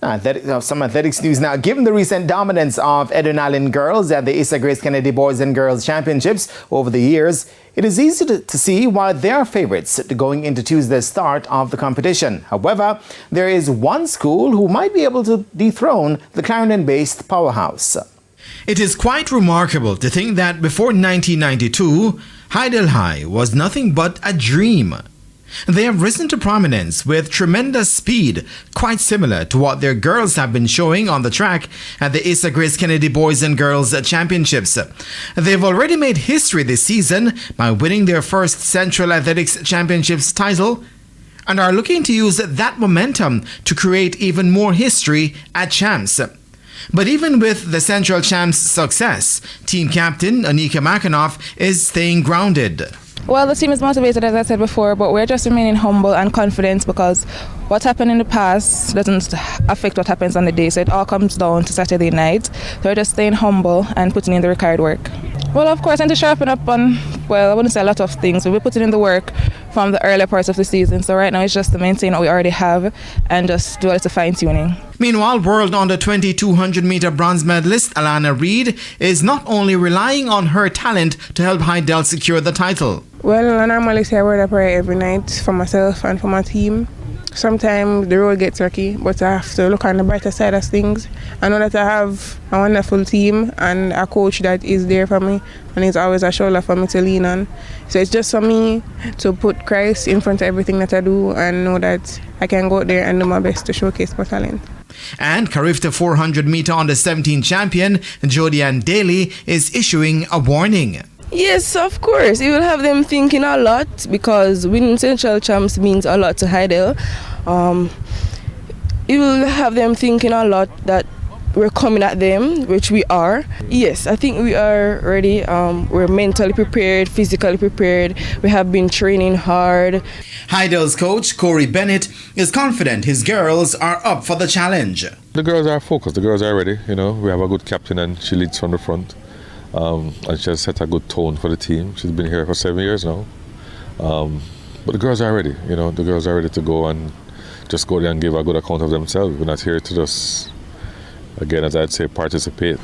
Some athletics news now. Given the recent dominance of Edwin girls at the Issa Grace Kennedy Boys and Girls Championships over the years, it is easy to see why they are favourites going into Tuesday's start of the competition. However, there is one school who might be able to dethrone the Clarendon-based powerhouse. It is quite remarkable to think that before 1992, Hydel High was nothing but a dream. They have risen to prominence with tremendous speed, quite similar to what their girls have been showing on the track at the Issa Grace Kennedy Boys and Girls Championships. They've already made history this season by winning their first Central Athletics Championships title and are looking to use that momentum to create even more history at Champs. But even with the Central Champs' success, team captain Anika Makanoff is staying grounded. Well, the team is motivated, as I said before, but we're just remaining humble and confident because what happened in the past doesn't affect what happens on the day, so it all comes down to Saturday night. So we're just staying humble and putting in the required work. Well, of course, and to sharpen up on, I wouldn't say a lot of things, but we're putting in the work from the earlier parts of the season. So right now it's just to maintain what we already have and just do a little fine-tuning. Meanwhile, World Under 20 200-meter bronze medalist Alana Reid is not only relying on her talent to help Hydel secure the title. Well, I normally say a word of prayer every night for myself and for my team. Sometimes the road gets tricky, but I have to look on the brighter side of things. I know that I have a wonderful team and a coach that is there for me and is always a shoulder for me to lean on. So it's just for me to put Christ in front of everything that I do and know that I can go out there and do my best to showcase my talent. And Carifta 400-meter under 17 champion Jodianne Daly is issuing a warning. Yes, of course. It will have them thinking a lot because winning Central Champs means a lot to Hydel. It will have them thinking a lot that we're coming at them, which we are. Yes, I think we are ready. We're mentally prepared, physically prepared. We have been training hard. Hydel's coach, Corey Bennett, is confident his girls are up for the challenge. The girls are focused. The girls are ready. We have a good captain and she leads from the front. And she has set a good tone for the team. She's been here for 7 years now. But the girls are ready. The girls are ready to go and just go there and give a good account of themselves. We're not here to just, again, as I'd say, participate.